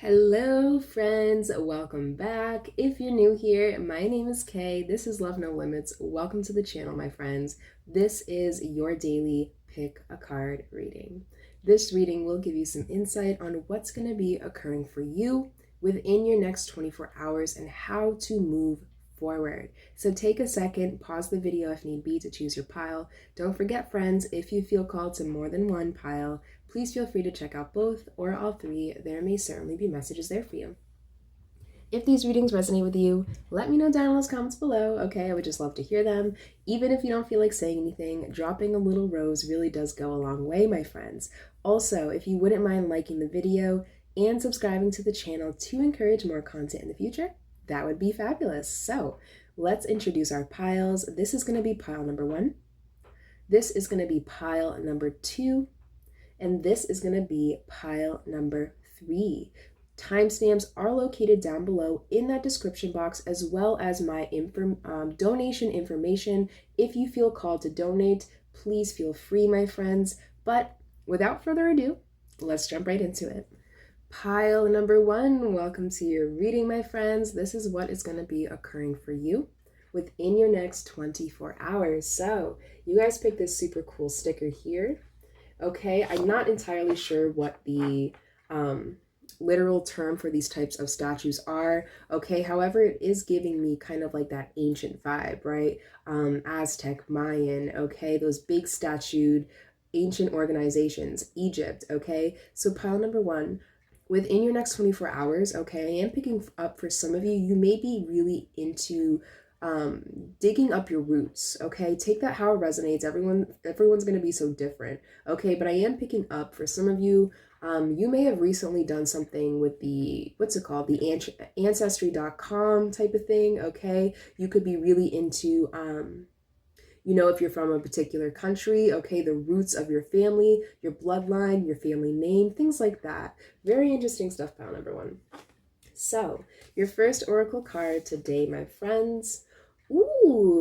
Hello, friends. Welcome back. If you're new here, my name is Kay. This is Love No Limits. Welcome to the channel, my friends. This is your daily pick a card reading. This reading will give you some insight on what's going to be occurring for you within your next 24 hours and how to move forward. So take a second, pause the video if need be to choose your pile. Don't forget, friends, if you feel called to more than one pile, please feel free to check out both or all three. There may certainly be messages there for you. If these readings resonate with you, let me know down in those comments below, okay? I would just love to hear them. Even if you don't feel like saying anything, dropping a little rose really does go a long way, my friends. Also, if you wouldn't mind liking the video and subscribing to the channel to encourage more content in the future, that would be fabulous. So let's introduce our piles. This is going to be pile number 1. This is going to be pile number 2. And this is going to be pile number 3. Timestamps are located down below in that description box, as well as my donation information. If you feel called to donate, please feel free, my friends. But without further ado, let's jump right into it. Pile number 1, welcome to your reading, my friends. This is what is going to be occurring for you within your next 24 hours. So you guys picked this super cool sticker here. Okay, I'm not entirely sure what the literal term for these types of statues are. Okay, however, it is giving me kind of like that ancient vibe, right? Aztec, Mayan, okay, those big statued ancient organizations, Egypt, okay? So pile number 1, within your next 24 hours, okay, I am picking up for some of you, you may be really into digging up your roots, okay? Take that how it resonates. Everyone's going to be so different, okay? But I am picking up for some of you, you may have recently done something with the, what's it called? The ancestry.com type of thing, okay? You could be really into, you know, if you're from a particular country, okay, the roots of your family, your bloodline, your family name, things like that. Very interesting stuff, pile number 1. So, your first oracle card today, my friends,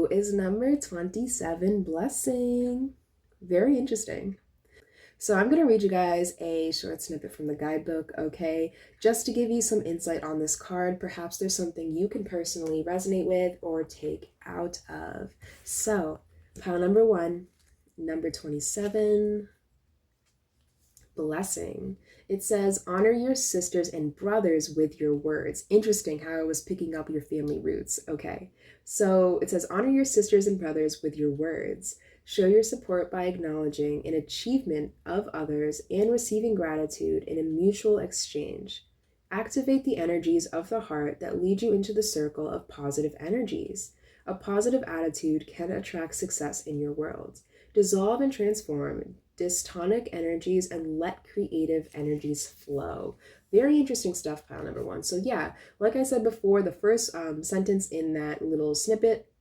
is number 27, Blessing. Very interesting. So I'm going to read you guys a short snippet from the guidebook, okay? Just to give you some insight on this card. Perhaps there's something you can personally resonate with or take out of. So, pile number 1, number 27, Blessing. It says, honor your sisters and brothers with your words. Interesting how I was picking up your family roots. Okay, so it says, honor your sisters and brothers with your words. Show your support by acknowledging an achievement of others and receiving gratitude in a mutual exchange. Activate the energies of the heart that lead you into the circle of positive energies. A positive attitude can attract success in your world. Dissolve and transform dystonic energies and let creative energies flow. Very interesting stuff, pile number 1. So yeah, like I said before, the first sentence in that little snippet,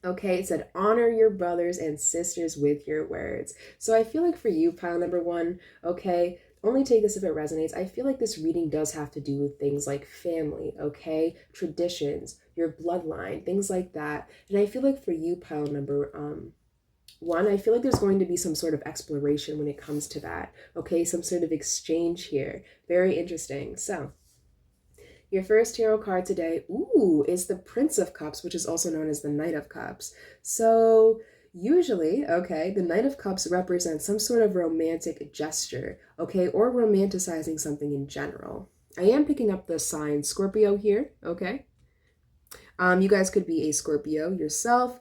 okay, it said, honor your brothers and sisters with your words. So I feel like for you, pile number 1, okay, only take this if it resonates. I feel like this reading does have to do with things like family, okay, traditions, your bloodline, things like that. And I feel like for you, pile number 1, I feel like there's going to be some sort of exploration when it comes to that, okay, some sort of exchange here. Very interesting. So your first tarot card today, is the Prince of Cups, which is also known as the Knight of Cups. So usually, okay, the Knight of Cups represents some sort of romantic gesture, okay, or romanticizing something in general. I am picking up the sign Scorpio here, okay? You guys could be a Scorpio yourself.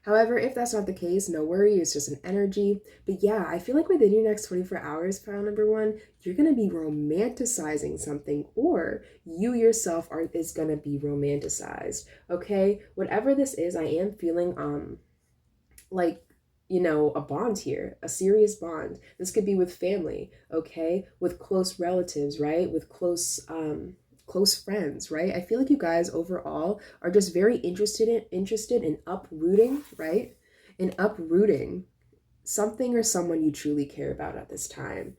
However, if that's not the case, no worry, it's just an energy. But yeah, I feel like within your next 24 hours, pile number 1, you're going to be romanticizing something, or you yourself is going to be romanticized, okay? Whatever this is, I am feeling, like, you know, a bond here, a serious bond. This could be with family, okay? With close relatives, right? With close friends, right? I feel like you guys overall are just very interested in uprooting, right? In uprooting something or someone you truly care about at this time.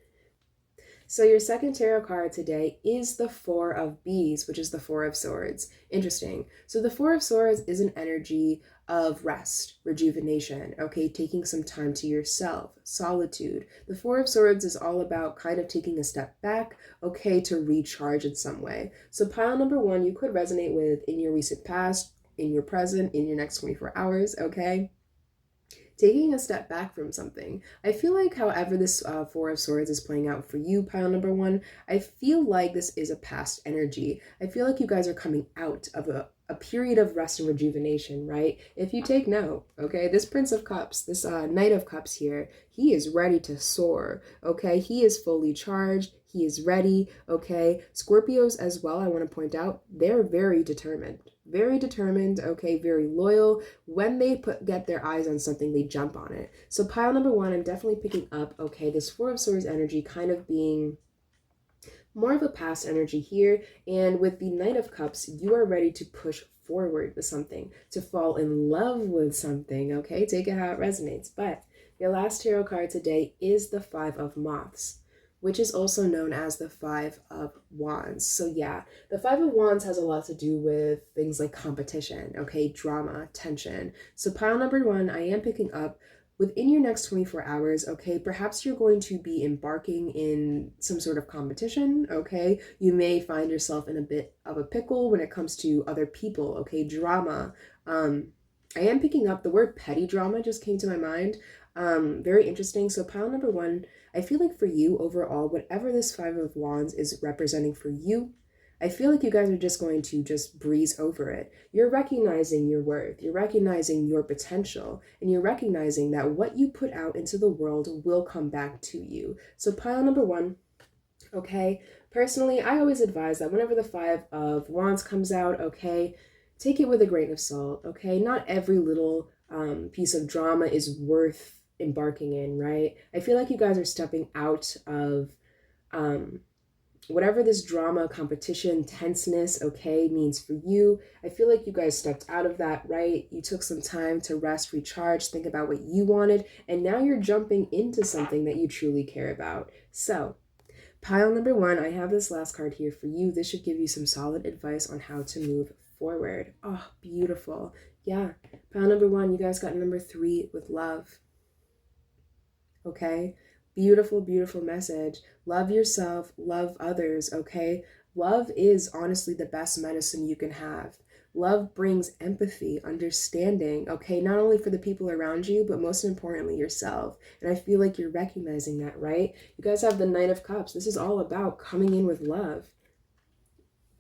So your second tarot card today is the Four of Bees, which is the Four of Swords. Interesting. So the Four of Swords is an energy of rest, rejuvenation, okay, taking some time to yourself, solitude. The Four of Swords is all about kind of taking a step back, okay, to recharge in some way. So pile number one, you could resonate with in your recent past, in your present, in your next 24 hours, okay? Taking a step back from something. I feel like, however, this Four of Swords is playing out for you, pile number one, I feel like this is a past energy. I feel like you guys are coming out of a period of rest and rejuvenation, right? If you take note, okay, this Prince of Cups, this Knight of Cups here, he is ready to soar, okay? He is fully charged. He is ready, okay? Scorpios as well, I want to point out, they're very determined, okay, very loyal. When they get their eyes on something, they jump on it. So pile number one, I'm definitely picking up, okay, this Four of Swords energy kind of being more of a past energy here. And with the Knight of Cups, you are ready to push forward with something, to fall in love with something, okay? Take it how it resonates. But your last tarot card today is the Five of Moths, which is also known as the Five of Wands. So yeah, the Five of Wands has a lot to do with things like competition, okay, drama, tension. So pile number one, I am picking up within your next 24 hours, okay, perhaps you're going to be embarking in some sort of competition, okay? You may find yourself in a bit of a pickle when it comes to other people, okay, drama. I am picking up the word petty drama just came to my mind. Very interesting. So pile number one, I feel like for you overall, whatever this Five of Wands is representing for you, I feel like you guys are just going to just breeze over it. You're recognizing your worth, you're recognizing your potential, and you're recognizing that what you put out into the world will come back to you. So pile number one, okay, personally, I always advise that whenever the Five of Wands comes out, okay, take it with a grain of salt, okay? Not every little piece of drama is worth embarking in, right? I feel like you guys are stepping out of whatever this drama, competition, tenseness, okay, means for you. I feel like you guys stepped out of that, right? You took some time to rest, recharge, think about what you wanted, and now you're jumping into something that you truly care about. So, pile number one, I have this last card here for you. This should give you some solid advice on how to move forward. Oh, beautiful. Yeah, pile number one, you guys got number three with love. Okay? Beautiful, beautiful message. Love yourself, love others, okay? Love is honestly the best medicine you can have. Love brings empathy, understanding, okay? Not only for the people around you, but most importantly, yourself. And I feel like you're recognizing that, right? You guys have the Knight of Cups. This is all about coming in with love,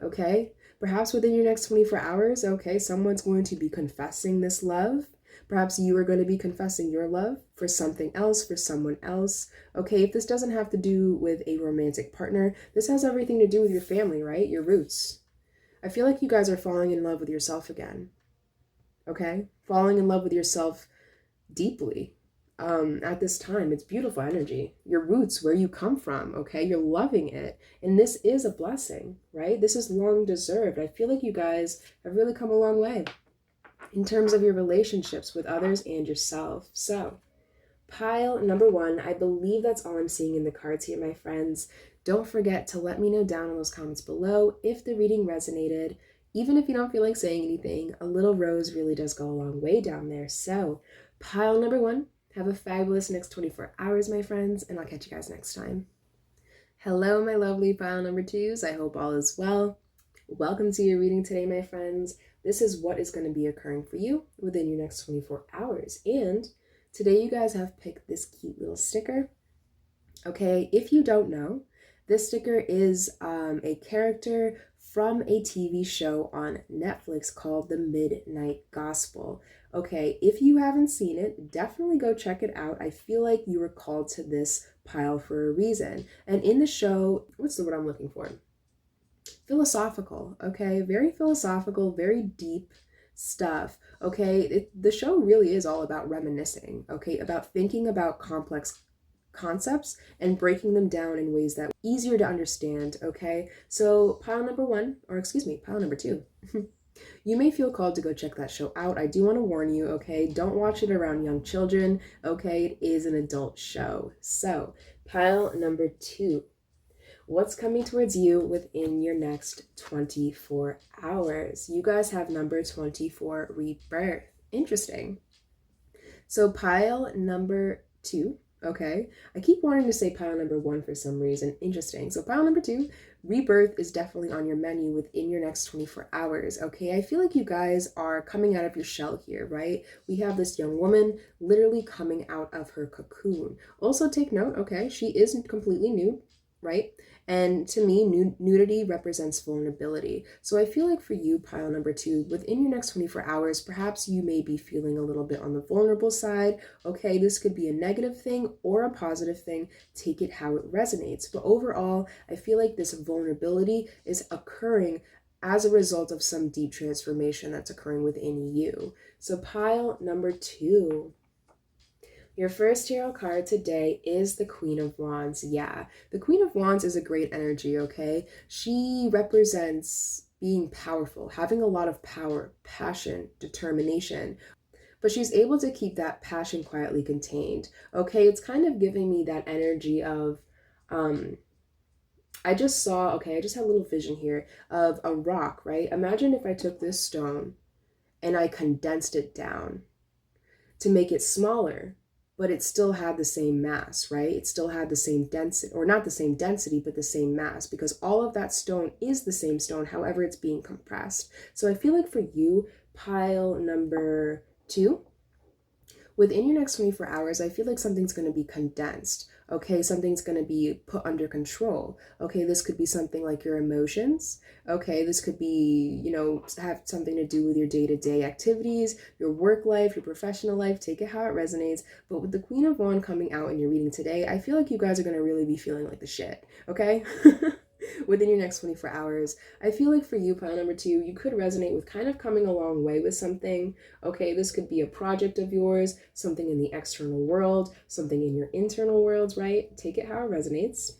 okay? Perhaps within your next 24 hours, okay, someone's going to be confessing this love. Perhaps you are going to be confessing your love for something else, for someone else. Okay, if this doesn't have to do with a romantic partner, this has everything to do with your family, right? Your roots. I feel like you guys are falling in love with yourself again. Okay? Falling in love with yourself deeply at this time. It's beautiful energy. Your roots, where you come from, okay? You're loving it. And this is a blessing, right? This is long deserved. I feel like you guys have really come a long way in terms of your relationships with others and yourself. So, pile number one, I believe that's all I'm seeing in the cards here, my friends. Don't forget to let me know down in those comments below if the reading resonated. Even if you don't feel like saying anything, a little rose really does go a long way down there. So, pile number one, have a fabulous next 24 hours, my friends, and I'll catch you guys next time. Hello, my lovely pile number twos. I hope all is well. Welcome to your reading today, my friends. This is what is going to be occurring for you within your next 24 hours. And today you guys have picked this cute little sticker. Okay, if you don't know, this sticker is a character from a TV show on Netflix called The Midnight Gospel. Okay, if you haven't seen it, definitely go check it out. I feel like you were called to this pile for a reason. And in the show, what's the word I'm looking for? Philosophical, okay? Very philosophical, very deep stuff, okay? The show really is all about reminiscing, okay? About thinking about complex concepts and breaking them down in ways that are easier to understand, okay? So pile number one, or excuse me, pile number two. You may feel called to go check that show out. I do want to warn you, okay? Don't watch it around young children, okay? It is an adult show. So pile number two. What's coming towards you within your next 24 hours? You guys have number 24, rebirth. Interesting. So pile number 2, okay? I keep wanting to say pile number 1 for some reason. Interesting. So pile number 2, rebirth is definitely on your menu within your next 24 hours, okay? I feel like you guys are coming out of your shell here, right? We have this young woman literally coming out of her cocoon. Also take note, okay, she isn't completely nude, right? And to me, nudity represents vulnerability. So I feel like for you, pile number 2, within your next 24 hours, perhaps you may be feeling a little bit on the vulnerable side. Okay, this could be a negative thing or a positive thing. Take it how it resonates. But overall, I feel like this vulnerability is occurring as a result of some deep transformation that's occurring within you. So pile number 2. Your first tarot card today is the Queen of Wands. Yeah, the Queen of Wands is a great energy, okay? She represents being powerful, having a lot of power, passion, determination, but she's able to keep that passion quietly contained, okay? It's kind of giving me that energy of, I just had a little vision here of a rock, right? Imagine if I took this stone and I condensed it down to make it smaller, but it still had the same mass, right? It still had the same density, or not the same density, but the same mass, because all of that stone is the same stone, however it's being compressed. So I feel like for you, pile number 2, within your next 24 hours, I feel like something's going to be condensed. Okay, something's going to be put under control. Okay, this could be something like your emotions. Okay, this could be, have something to do with your day-to-day activities, your work life, your professional life. Take it how it resonates. But with the Queen of Wands coming out in your reading today, I feel like you guys are going to really be feeling like the shit. Okay? Within your next 24 hours. I feel like for you, pile number 2, you could resonate with kind of coming a long way with something. Okay, this could be a project of yours, something in the external world, something in your internal worlds, right? Take it how it resonates.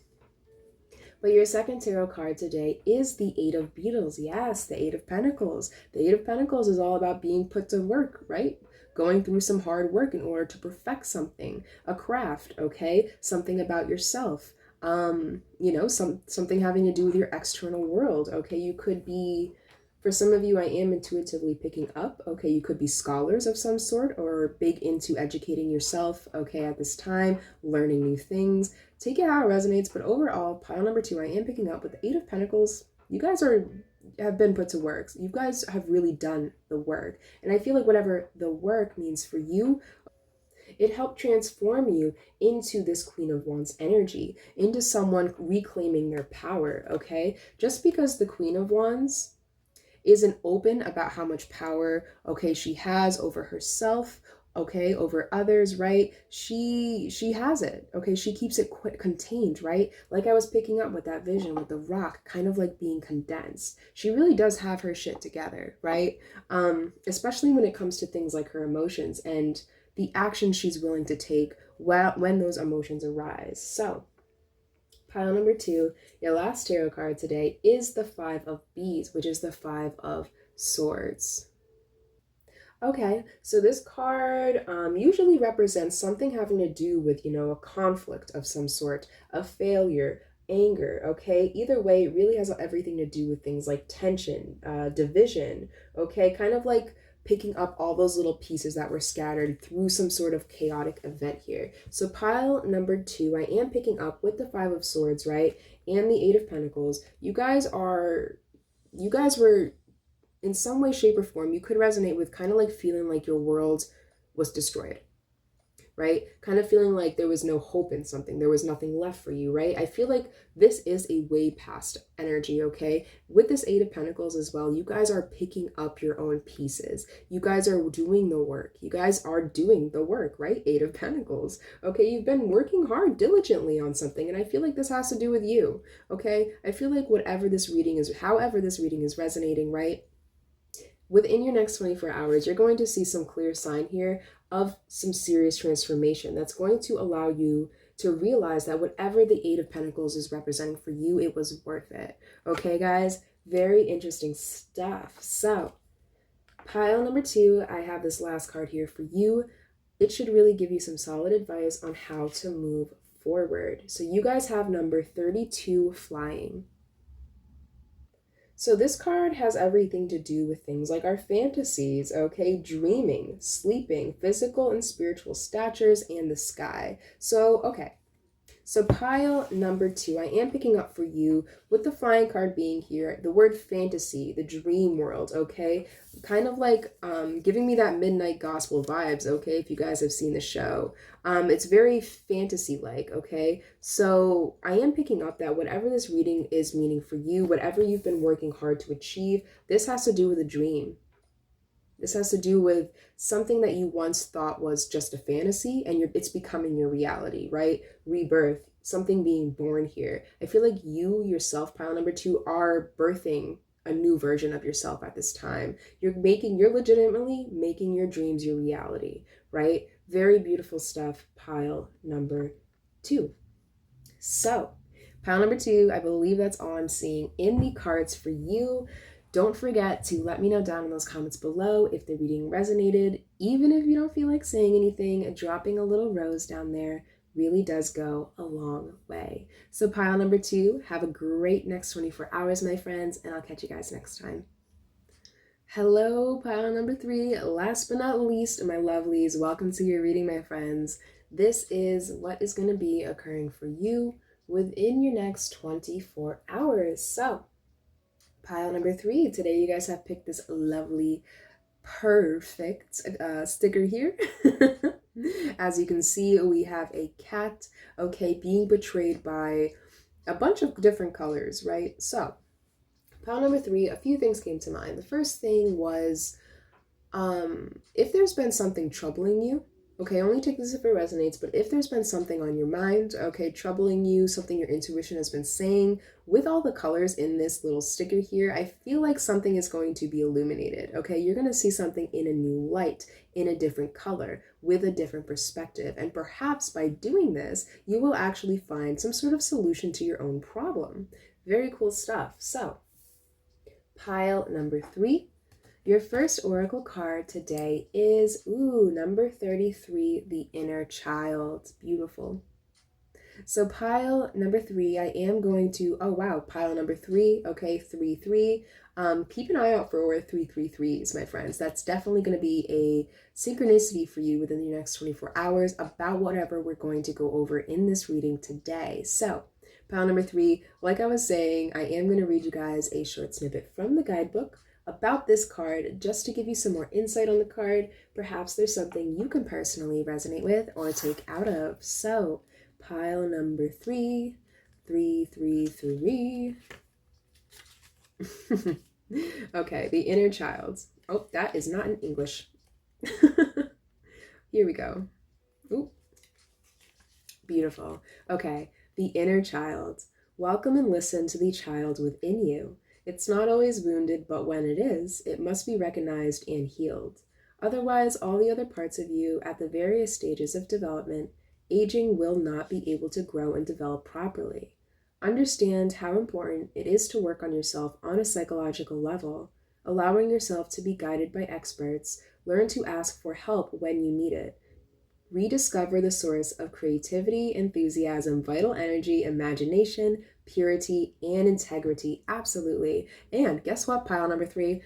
But your second tarot card today is the Eight of Beetles. Yes, the Eight of Pentacles. The Eight of Pentacles is all about being put to work, right? Going through some hard work in order to perfect something, a craft, okay? Something about yourself. Something having to do with your external world. Okay, you could be, for some of you, I am intuitively picking up. Okay, you could be scholars of some sort or big into educating yourself. Okay, at this time, learning new things. Take it how it resonates. But overall, pile number 2, I am picking up with the Eight of Pentacles. You guys have been put to work. You guys have really done the work, and I feel like whatever the work means for you, it helped transform you into this Queen of Wands energy, into someone reclaiming their power, okay? Just because the Queen of Wands isn't open about how much power, okay, she has over herself, okay, over others, right? She has it, okay? She keeps it contained, right? Like I was picking up with that vision with the rock kind of like being condensed. She really does have her shit together, right? Especially when it comes to things like her emotions and the action she's willing to take when those emotions arise. So pile number 2, your last tarot card today is the Five of Bees, which is the Five of Swords. Okay, so this card usually represents something having to do with, a conflict of some sort, a failure, anger, okay? Either way, it really has everything to do with things like tension, division, okay? Kind of like picking up all those little pieces that were scattered through some sort of chaotic event here. So pile number 2, I am picking up with the Five of Swords, right? And the Eight of Pentacles. You guys were, in some way, shape, or form, you could resonate with kind of like feeling like your world was destroyed, right? Kind of feeling like there was no hope in something. There was nothing left for you, right? I feel like this is a way past energy, okay? With this Eight of Pentacles as well, you guys are picking up your own pieces. You guys are doing the work. You guys are doing the work, right? Eight of Pentacles, okay? You've been working hard diligently on something, and I feel like this has to do with you, okay? I feel like however this reading is resonating, right? Within your next 24 hours, you're going to see some clear sign here of some serious transformation that's going to allow you to realize that whatever the Eight of Pentacles is representing for you, it was worth it. Okay, guys? Very interesting stuff. So, pile number 2, I have this last card here for you. It should really give you some solid advice on how to move forward. So you guys have number 32, flying. So this card has everything to do with things like our fantasies, okay? Dreaming, sleeping, physical and spiritual statures, and the sky. So, okay. So pile number 2, I am picking up for you with the flying card being here, the word fantasy, the dream world, okay? Kind of like giving me that midnight gospel vibes, okay, if you guys have seen the show. It's very fantasy-like, okay? So I am picking up that whatever this reading is meaning for you, whatever you've been working hard to achieve, this has to do with a dream. This has to do with something that you once thought was just a fantasy and it's becoming your reality, right? Rebirth, something being born here. I feel like you yourself, pile number 2, are birthing a new version of yourself at this time. You're legitimately making your dreams your reality, right? Very beautiful stuff, pile number 2. So, pile number 2, I believe that's all I'm seeing in the cards for you. Don't forget to let me know down in those comments below if the reading resonated. Even if you don't feel like saying anything, dropping a little rose down there really does go a long way. So pile number 2, have a great next 24 hours, my friends, and I'll catch you guys next time. Hello, pile number 3. Last but not least, my lovelies, welcome to your reading, my friends. This is what is going to be occurring for you within your next 24 hours. So, pile number 3, today you guys have picked this lovely, perfect sticker here. As you can see, we have a cat, okay, being betrayed by a bunch of different colors, right? So, pile number 3, a few things came to mind. The first thing was, if there's been something troubling you, okay, only take this if it resonates, but if there's been something on your mind, okay, troubling you, something your intuition has been saying, with all the colors in this little sticker here, I feel like something is going to be illuminated, okay? You're going to see something in a new light, in a different color, with a different perspective, and perhaps by doing this, you will actually find some sort of solution to your own problem. Very cool stuff. So, pile number 3. Your first oracle card today is, number 33, the inner child. Beautiful. So pile number 3, I am going to, pile number 3, okay, 3-3. Keep an eye out for 3-3-3s, my friends. That's definitely going to be a synchronicity for you within the next 24 hours about whatever we're going to go over in this reading today. So, pile number 3, like I was saying, I am going to read you guys a short snippet from the guidebook about this card, just to give you some more insight on the card. Perhaps there's something you can personally resonate with or take out of. So, pile number 3, 3-3-3. Okay, the inner child. Oh, that is not in English. Here we go. Ooh. Beautiful. Okay, the inner child. Welcome and listen to the child within you. It's not always wounded, but when it is, it must be recognized and healed. Otherwise, all the other parts of you at the various stages of development, aging, will not be able to grow and develop properly. Understand how important it is to work on yourself on a psychological level, allowing yourself to be guided by experts. Learn to ask for help when you need it. Rediscover the source of creativity, enthusiasm, vital energy, imagination, purity, and integrity. Absolutely. And guess what, pile number 3?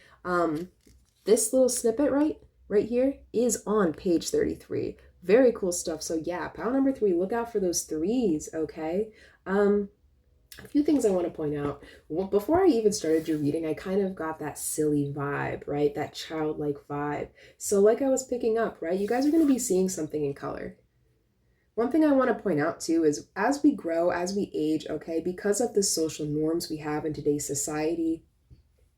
This little snippet right here is on page 33. Very cool stuff. So yeah, pile number 3, look out for those 3s, okay? A few things I want to point out. Well, before I even started your reading, I kind of got that silly vibe, right? That childlike vibe. So like I was picking up, right? You guys are going to be seeing something in color. One thing I want to point out too is as we grow, as we age, okay, because of the social norms we have in today's society,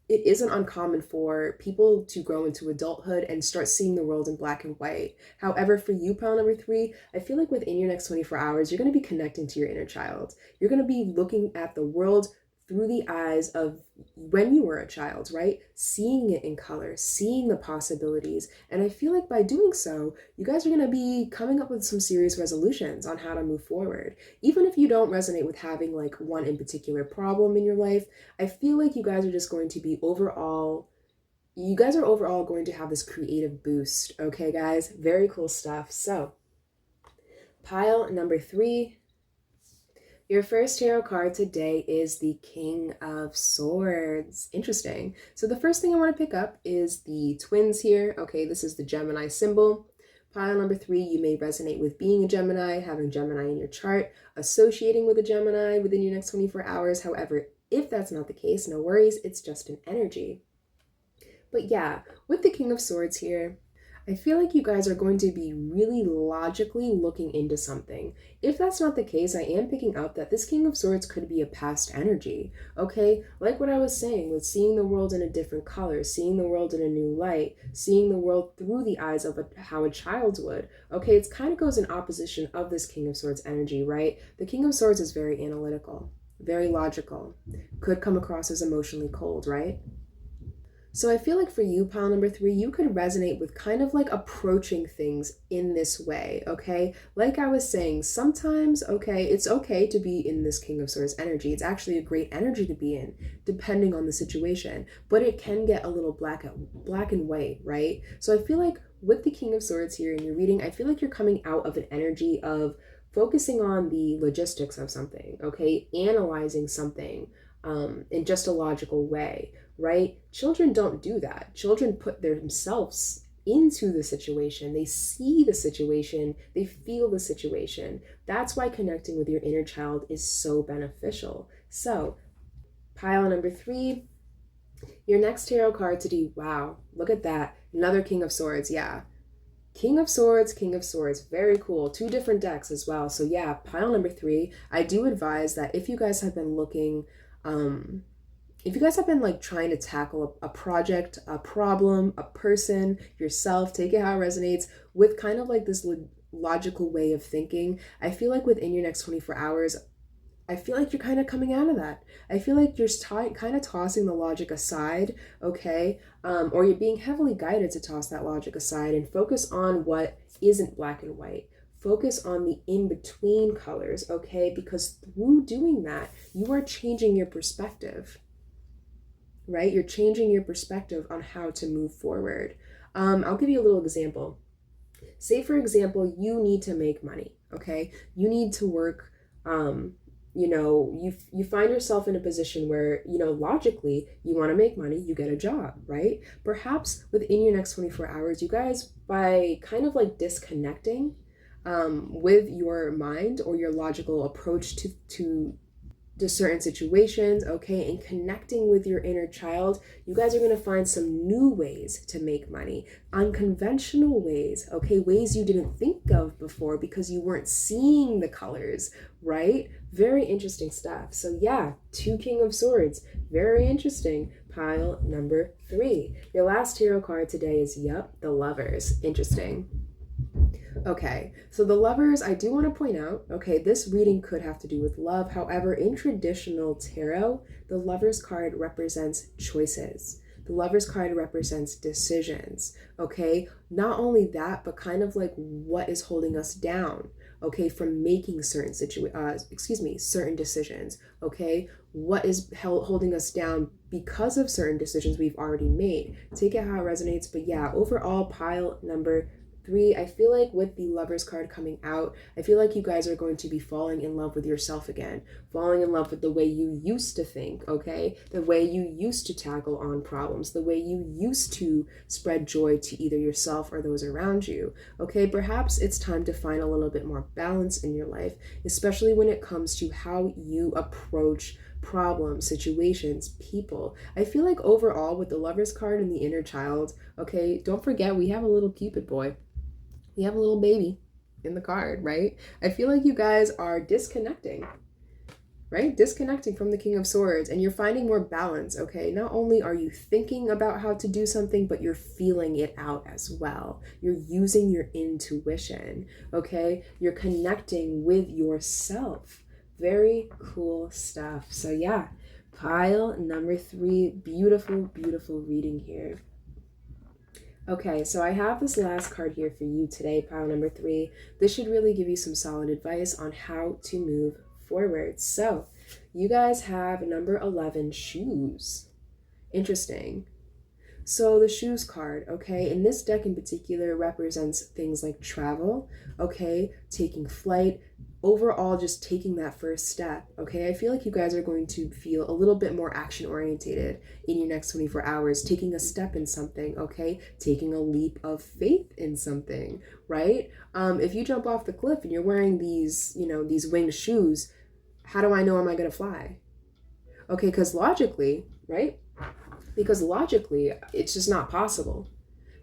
it isn't uncommon for people to grow into adulthood and start seeing the world in black and white. However, for you, pile number 3, I feel like within your next 24 hours, you're going to be connecting to your inner child. You're going to be looking at the world through the eyes of when you were a child, right? Seeing it in color, seeing the possibilities. And I feel like by doing so, you guys are going to be coming up with some serious resolutions on how to move forward. Even if you don't resonate with having like one in particular problem in your life, I feel like you guys are just going to be overall going to have this creative boost. Okay, guys? Very cool stuff. So, pile number 3, Your first tarot card today is the King of Swords. Interesting. So the first thing I want to pick up is the twins here. Okay, this is the Gemini symbol. Pile number 3, you may resonate with being a Gemini, having Gemini in your chart, associating with a Gemini within your next 24 hours. However, if that's not the case, no worries, it's just an energy. But yeah, with the King of Swords here, I feel like you guys are going to be really logically looking into something. If that's not the case, I am picking up that this King of Swords could be a past energy, okay? Like what I was saying with seeing the world in a different color, seeing the world in a new light, seeing the world through the eyes of how a child would, okay? It kind of goes in opposition of this King of Swords energy, right? The King of Swords is very analytical, very logical, could come across as emotionally cold, right? So I feel like for you, pile number 3, you could resonate with kind of like approaching things in this way, okay? Like I was saying, sometimes, okay, it's okay to be in this King of Swords energy. It's actually a great energy to be in, depending on the situation. But it can get a little black and white, right? So I feel like with the King of Swords here in your reading, I feel like you're coming out of an energy of focusing on the logistics of something, okay? Analyzing something in just a logical way, right? Children don't do that. Children put themselves into the situation. They see the situation. They feel the situation. That's why connecting with your inner child is so beneficial. So, pile number 3, your next tarot card today. Wow, look at that. Another King of Swords. Yeah. King of Swords, King of Swords. Very cool. 2 different decks as well. So yeah, pile number 3. I do advise that if you guys have been looking, if you guys have been like trying to tackle a project, a problem, a person, yourself, take it how it resonates, with kind of like this logical way of thinking, I feel like within your next 24 hours, I feel like you're kind of coming out of that. I feel like you're kind of tossing the logic aside, okay? Or you're being heavily guided to toss that logic aside and focus on what isn't black and white. Focus on the in-between colors, okay? Because through doing that, you are changing your perspective, right? You're changing your perspective on how to move forward. I'll give you a little example. Say, for example, you need to make money, okay? You need to work, you find yourself in a position where, logically, you want to make money, you get a job, right? Perhaps within your next 24 hours, you guys, by kind of like disconnecting with your mind or your logical approach to certain situations, okay, and connecting with your inner child, you guys are going to find some new ways to make money, unconventional ways, okay, ways you didn't think of before because you weren't seeing the colors, right? Very interesting stuff. So yeah, 2 King of Swords, very interesting. Pile number 3. Your last tarot card today is, the Lovers. Interesting. Okay, so the Lovers, I do want to point out, okay, this reading could have to do with love. However, in traditional tarot, the Lovers card represents choices. The Lovers card represents decisions, okay? Not only that, but kind of like what is holding us down, okay, from making certain certain decisions, okay? What is holding us down because of certain decisions we've already made. Take it how it resonates, but yeah, overall, pile number 3, I feel like with the Lovers card coming out, I feel like you guys are going to be falling in love with yourself again, falling in love with the way you used to think, okay? The way you used to tackle on problems, the way you used to spread joy to either yourself or those around you, okay? Perhaps it's time to find a little bit more balance in your life, especially when it comes to how you approach problems, situations, people. I feel like overall with the Lovers card and the inner child, okay, don't forget we have a little Cupid boy. We have a little baby in the card, right? I feel like you guys are disconnecting, right? Disconnecting from the King of Swords, and you're finding more balance, okay? Not only are you thinking about how to do something, but you're feeling it out as well. You're using your intuition, okay? You're connecting with yourself. Very cool stuff. So yeah, pile number 3, beautiful, beautiful reading here. Okay, so I have this last card here for you today, pile number 3. This should really give you some solid advice on how to move forward. So, you guys have number 11, shoes. Interesting. So the shoes card, okay, and this deck in particular represents things like travel, okay, taking flight, overall just taking that first step, okay? I feel like you guys are going to feel a little bit more action orientated in your next 24 hours, taking a step in something, okay? Taking a leap of faith in something, right? If you jump off the cliff and you're wearing these, these winged shoes, how do I know am I going to fly? Okay, because logically, right? Because logically, it's just not possible.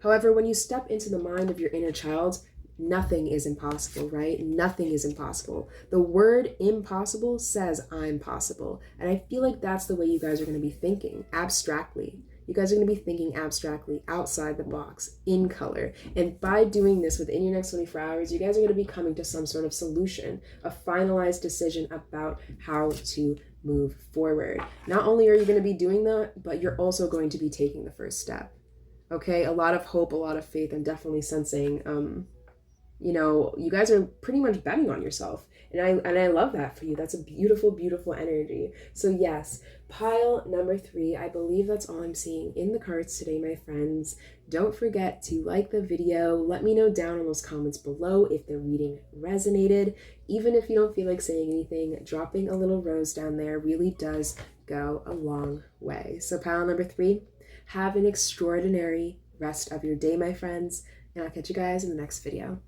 However, when you step into the mind of your inner child, nothing is impossible, right? Nothing is impossible. The word impossible says I'm possible. And I feel like that's the way you guys are going to be thinking, abstractly. You guys are going to be thinking abstractly, outside the box, in color. And by doing this within your next 24 hours, you guys are going to be coming to some sort of solution, a finalized decision about how to move forward. Not only are you going to be doing that, but you're also going to be taking the first step. Okay, a lot of hope, a lot of faith. I'm definitely sensing, you guys are pretty much betting on yourself. And I love that for you. That's a beautiful, beautiful energy. So yes, pile number 3, I believe that's all I'm seeing in the cards today, my friends. Don't forget to like the video. Let me know down in those comments below if the reading resonated. Even if you don't feel like saying anything, dropping a little rose down there really does go a long way. So pile number 3, have an extraordinary rest of your day, my friends, and I'll catch you guys in the next video.